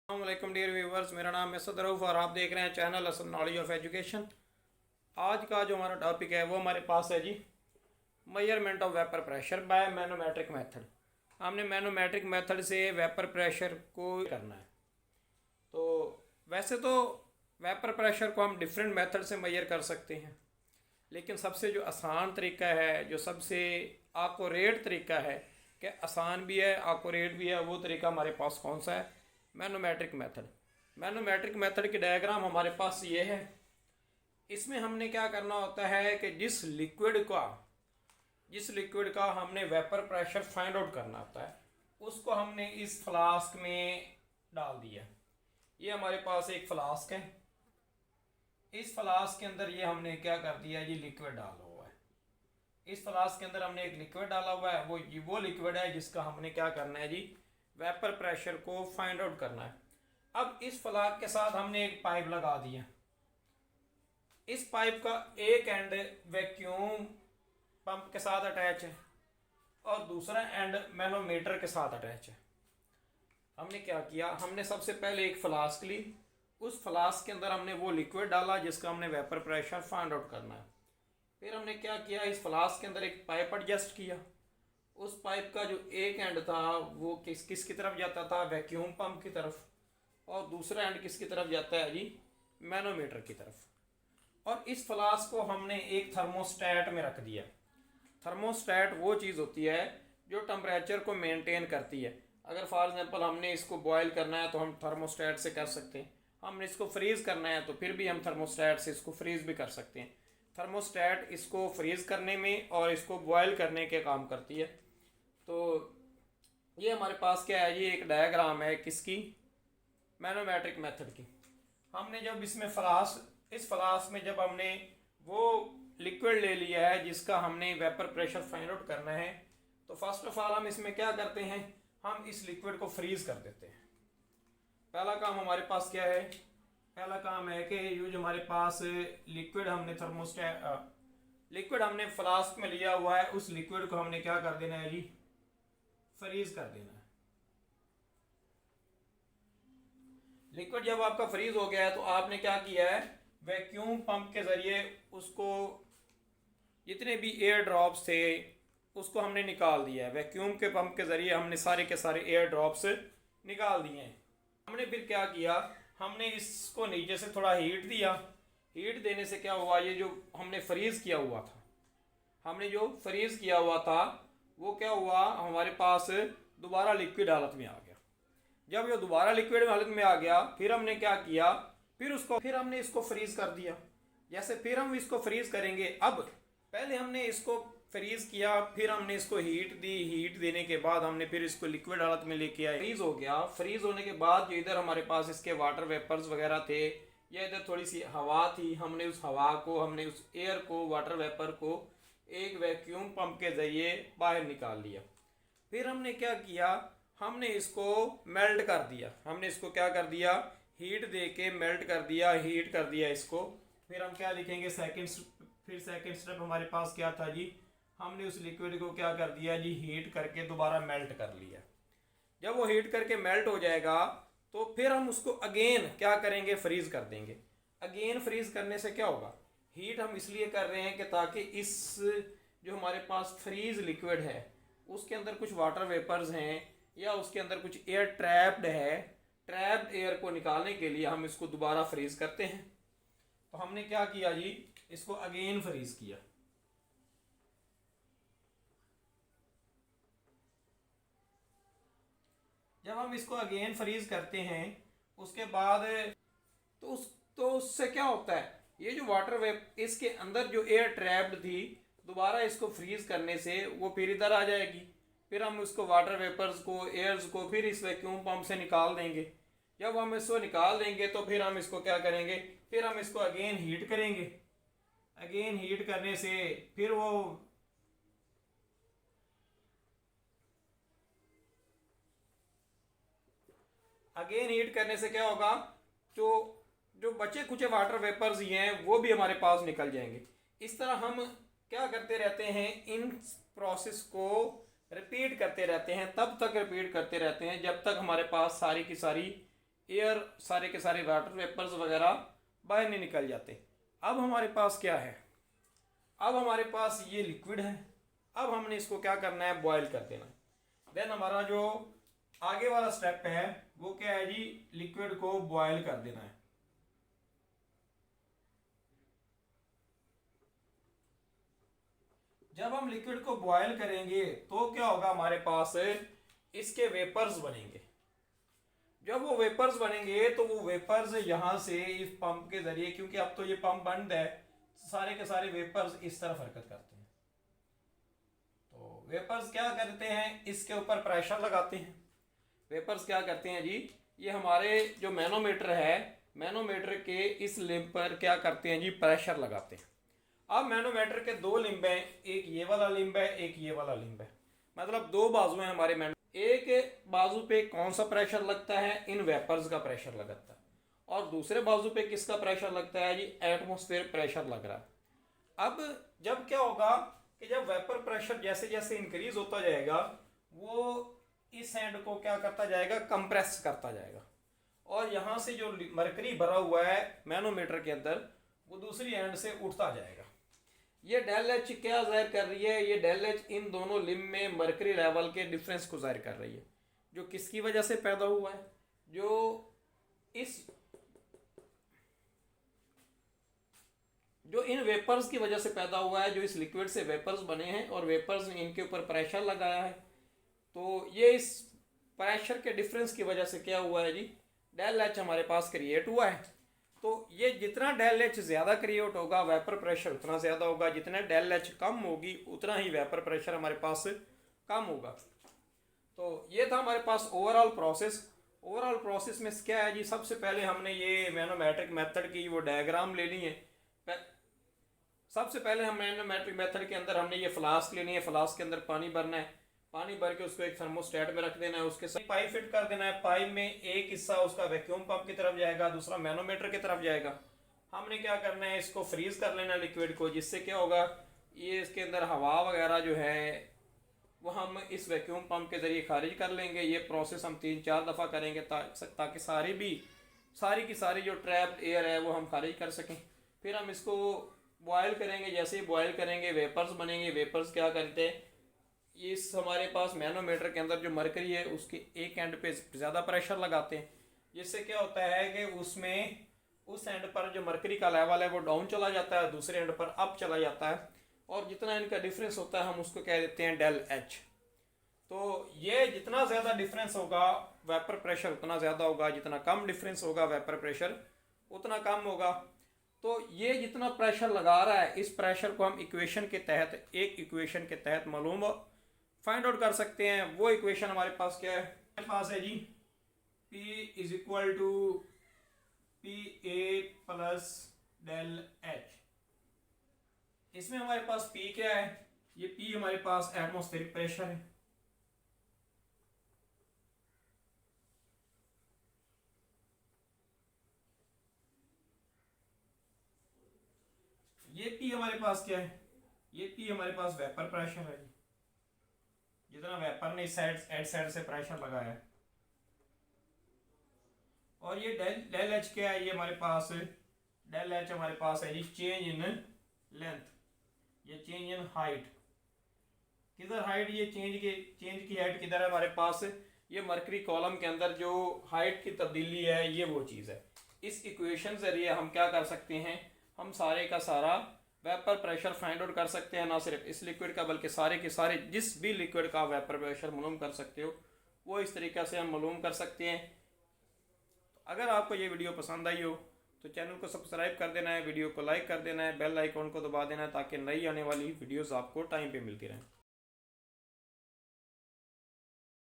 अस्सलामुअलैकुम dear viewers, मेरा नाम है सदर रऊफ़ और आप देख रहे हैं चैनल असल नॉलेज ऑफ एजुकेशन। आज का जो हमारा टॉपिक है वो हमारे पास है जी measurement of vapour pressure by manometric method. हमने मैनोमेट्रिक मेथड से वेपर प्रेशर को करना है। तो वैसे तो वेपर प्रेशर को हम डिफरेंट मेथड से मेजर कर सकते हैं, लेकिन सबसे जो आसान तरीका है, जो सबसे आकोरेट तरीका है, कि आसान भी है आकोरेट भी है, वो तरीका हमारे पास कौन सा है? Manometric method. मैनोमेट्रिक मेथड की डायग्राम हमारे पास ये है। इसमें हमने क्या करना होता है कि जिस लिक्विड का हमने वेपर प्रेशर फाइंड आउट करना होता है, उसको हमने इस फ्लास्क में डाल दिया। ये हमारे पास एक फ्लास्क है। इस फ्लास्क के अंदर ये हमने क्या कर दिया जी, लिक्विड डाला हुआ है। इस फ्लास्क के अंदर हमने एक लिक्विड डाला हुआ है। वो लिक्विड है जिसका हमने क्या करना है जी, वेपर प्रेशर को फाइंड आउट करना है। अब इस फ्लास्क के साथ हमने एक पाइप लगा दिया। इस पाइप का एक एंड वैक्यूम पंप के साथ अटैच है और दूसरा एंड मैनोमीटर के साथ अटैच है। हमने क्या किया, हमने सबसे पहले एक फ्लास्क ली। उस फ्लास्क के अंदर हमने वो लिक्विड डाला जिसका हमने वेपर प्रेशर फाइंड आउट करना है। फिर हमने क्या किया, इस फ्लास्क के अंदर एक पाइप एडजस्ट किया। उस पाइप का जो एक एंड था वो किसकी तरफ जाता था, वैक्यूम पंप की तरफ, और दूसरा एंड किसकी तरफ जाता है जी, मैनोमीटर की तरफ। और इस फ्लास्क को हमने एक थर्मोस्टेट में रख दिया। थर्मोस्टेट वो चीज़ होती है जो टेम्परेचर को मेंटेन करती है। अगर फॉर एग्जांपल हमने इसको बॉयल करना है तो हम थर्मोस्टेट से कर सकते हैं, हमने इसको फ्रीज़ करना है तो फिर भी हम थर्मोस्टेट से इसको फ्रीज़ भी कर सकते हैं। थर्मोस्टेट इसको फ्रीज़ करने में और इसको बॉयल करने के काम करती है। तो ये हमारे पास क्या है, ये एक डायग्राम है किसकी, मैनोमेट्रिक मेथड की। हमने जब इस फ्लास्क में जब हमने वो लिक्विड ले लिया है जिसका हमने वेपर प्रेशर फाइंड आउट करना है, तो फर्स्ट ऑफ ऑल हम इसमें क्या करते हैं, हम इस लिक्विड को फ्रीज कर देते हैं। पहला काम हमारे पास क्या है, पहला काम है कि ये जो हमारे पास लिक्विड हमने फ्लास्क में लिया हुआ है, उस लिक्विड को हमने क्या कर देना है जी, फ्रीज कर देना है। लिक्विड जब आपका फ्रीज हो गया है तो आपने क्या किया है, वैक्यूम पंप के जरिए उसको जितने भी एयर ड्रॉप्स थे उसको हमने निकाल दिया है। वैक्यूम के पंप के जरिए हमने सारे के सारे एयर ड्रॉप्स निकाल दिए हैं। हमने फिर क्या किया, हमने इसको नीचे से थोड़ा हीट दिया। हीट देने से क्या हुआ, ये जो हमने फ्रीज किया हुआ था वो क्या हुआ, हमारे पास दोबारा लिक्विड हालत में आ गया। जब ये दोबारा लिक्विड हालत में आ गया, फिर हमने क्या किया, फिर हमने इसको फ्रीज कर दिया। जैसे फिर हम इसको फ्रीज करेंगे, अब पहले हमने इसको फ्रीज किया, फिर हमने इसको हीट दी। हीट देने के बाद हमने फिर इसको लिक्विड हालत में लेके आए, फ्रीज हो गया। फ्रीज होने के बाद जो इधर हमारे पास इसके वाटर वेपर्स वगैरह थे या इधर थोड़ी सी हवा थी, हमने उस एयर को, वाटर वेपर को एक वैक्यूम पंप के जरिए बाहर निकाल लिया। फिर हमने क्या किया, हमने इसको मेल्ट कर दिया। हमने इसको क्या कर दिया, हीट दे के मेल्ट कर दिया, हीट कर दिया इसको। फिर हम क्या लिखेंगे, सेकंड स्टेप हमारे पास क्या था जी, हमने उस लिक्विड को क्या कर दिया जी, हीट करके दोबारा मेल्ट कर लिया। जब वो हीट करके मेल्ट हो जाएगा तो फिर हम उसको अगेन क्या करेंगे, फ्रीज कर देंगे। अगेन फ्रीज करने से क्या होगा, हीट हम इसलिए कर रहे हैं कि ताकि इस जो हमारे पास फ्रीज लिक्विड है उसके अंदर कुछ वाटर वेपर्स हैं या उसके अंदर कुछ एयर ट्रैप्ड है, ट्रैप्ड एयर को निकालने के लिए हम इसको दोबारा फ्रीज करते हैं। तो हमने क्या किया जी, इसको अगेन फ्रीज किया। जब हम इसको अगेन फ्रीज करते हैं उसके बाद तो उससे क्या होता है, ये जो वाटर वेप इसके अंदर जो एयर ट्रैप्ड थी, दोबारा इसको फ्रीज करने से वो फिर इधर आ जाएगी। फिर हम इसको वाटर वेपर्स को, एयर्स को फिर इस वैक्यूम पंप से निकाल देंगे। जब हम इसको निकाल देंगे तो फिर हम इसको क्या करेंगे, फिर हम इसको अगेन हीट करेंगे। अगेन हीट करने से फिर वो अगेन हीट करने से क्या होगा, जो जो बचे कुचे वाटर वेपर्स ही हैं वो भी हमारे पास निकल जाएंगे। इस तरह हम क्या करते रहते हैं, इन प्रोसेस को रिपीट करते रहते हैं, तब तक रिपीट करते रहते हैं जब तक हमारे पास सारी की सारी एयर सारे के सारे वाटर वेपर्स वगैरह बाहर नहीं निकल जाते। अब हमारे पास क्या है, अब हमारे पास ये लिक्विड है। अब हमने इसको क्या करना है, बॉयल कर देना। देन हमारा जो आगे वाला स्टेप है वो क्या है जी, लिक्विड को बॉयल कर देना है। जब हम लिक्विड को बॉयल करेंगे तो क्या होगा, हमारे पास इसके वेपर्स बनेंगे। जब वो वेपर्स बनेंगे तो वो वेपर्स यहां से इस पंप के जरिए, क्योंकि अब तो ये पंप बंद है, सारे के सारे वेपर्स इस तरफ हरकत करते हैं। तो वेपर्स क्या करते हैं, इसके ऊपर प्रेशर लगाते हैं। वेपर्स क्या करते हैं जी, ये हमारे जो मैनोमीटर है, मैनोमीटर के इस लिम्ब पर क्या करते हैं जी, प्रेशर लगाते हैं। अब मैनोमीटर के दो लिम्ब हैं, एक ये वाला लिम्ब है, एक ये वाला लिम्ब है, मतलब दो बाजू हैं हमारे मैनो। एक बाजू पे कौन सा प्रेशर लगता है, इन वेपर्स का प्रेशर लगता है, और दूसरे बाजू पे किसका प्रेशर लगता है जी, एटमॉस्फेयर प्रेशर लग रहा है। अब जब क्या होगा कि जब वेपर प्रेशर जैसे जैसे इंक्रीज होता जाएगा, वो इस एंड को क्या करता जाएगा, कंप्रेस करता जाएगा, और यहाँ से जो मरकरी भरा हुआ है मैनोमीटर के अंदर, वो दूसरी एंड से उठता जाएगा। ये डेल एच क्या जाहिर कर रही है, ये डेल एच इन दोनों लिम्ब में मरकरी लेवल के डिफरेंस को जाहिर कर रही है, जो किसकी वजह से पैदा हुआ है, जो इन वेपर्स की वजह से पैदा हुआ है, जो इस लिक्विड से वेपर्स बने हैं और वेपर्स ने इनके ऊपर प्रेशर लगाया है। तो ये इस प्रेशर के डिफरेंस की वजह से क्या हुआ है जी, डेल एच हमारे पास क्रिएट हुआ है। तो ये जितना डेल एच ज़्यादा क्रिएट होगा, वेपर प्रेशर उतना ज़्यादा होगा, जितना डेल एच कम होगी उतना ही वेपर प्रेशर हमारे पास कम होगा। तो ये था हमारे पास ओवरऑल प्रोसेस। ओवरऑल प्रोसेस में क्या है जी, सबसे पहले हमने ये मैनोमेट्रिक मेथड की वो डायग्राम ले ली है। सबसे पहले हम मैनोमेट्रिक मेथड के अंदर हमने ये फ्लास्क लेनी है, फ्लास्क के अंदर पानी भरना है, पानी भर के उसको एक थर्मोस्टेट में रख देना है, उसके साथ पाइप फिट कर देना है। पाइप में एक हिस्सा उसका वैक्यूम पंप की तरफ जाएगा, दूसरा मैनोमीटर की तरफ जाएगा। हमने क्या करना है, इसको फ्रीज कर लेना लिक्विड को, जिससे क्या होगा, ये इसके अंदर हवा वगैरह जो है वो हम इस वैक्यूम पंप के ज़रिए खारिज कर लेंगे। ये प्रोसेस हम 3-4 दफ़ा करेंगे ताकि सारी की सारी जो ट्रैप्ड एयर है वो हम खारिज कर सकें। फिर हम इसको बॉयल करेंगे। जैसे ही बॉयल करेंगे वेपर्स बनेंगे। वेपर्स क्या करते हैं, इस हमारे पास मैनोमीटर के अंदर जो मरकरी है उसके एक एंड पे ज़्यादा प्रेशर लगाते हैं, जिससे क्या होता है कि उसमें उस एंड पर जो मरकरी का लेवल है वो डाउन चला जाता है, दूसरे एंड पर अप चला जाता है, और जितना इनका डिफरेंस होता है हम उसको कह देते हैं डेल एच। तो ये जितना ज़्यादा डिफरेंस होगा वेपर प्रेशर उतना ज़्यादा होगा, जितना कम डिफरेंस होगा वेपर प्रेशर उतना कम होगा। तो ये जितना प्रेशर लगा रहा है, इस प्रेशर को हम इक्वेशन के तहत मालूम फाइंड आउट कर सकते हैं। वो इक्वेशन हमारे पास क्या है, हमारे पास है G P is equal to PA plus del H. इसमें हमारे पास P क्या है, ये P हमारे पास एटमॉस्फेरिक प्रेशर है, ये P हमारे पास क्या है, ये P हमारे पास वेपर प्रेशर है जी, जितना वेपर ने एड साइड से प्रेशर लगाया है। और ये डेल एच क्या है, ये हमारे पास डेल एच हमारे पास है जी चेंज इन लेंथ, ये चेंज इन हाइट। किधर हाइट, ये चेंज की हाइट किधर है हमारे पास, ये मरकरी कॉलम के अंदर जो हाइट की तब्दीली है ये वो चीज़ है। इस इक्वेशन जरिए हम क्या कर सकते हैं, हम सारे का सारा वेपर प्रेशर फाइंड आउट कर सकते हैं, ना सिर्फ इस लिक्विड का बल्कि सारे के सारे जिस भी लिक्विड का वेपर प्रेशर मालूम कर सकते हो वो इस तरीके से हम मालूम कर सकते हैं। अगर आपको ये वीडियो पसंद आई हो तो चैनल को सब्सक्राइब कर देना है, वीडियो को लाइक कर देना है, बेल आइकॉन को दबा देना है ताकि नई आने वाली वीडियोस आपको टाइम पे मिलती रहें।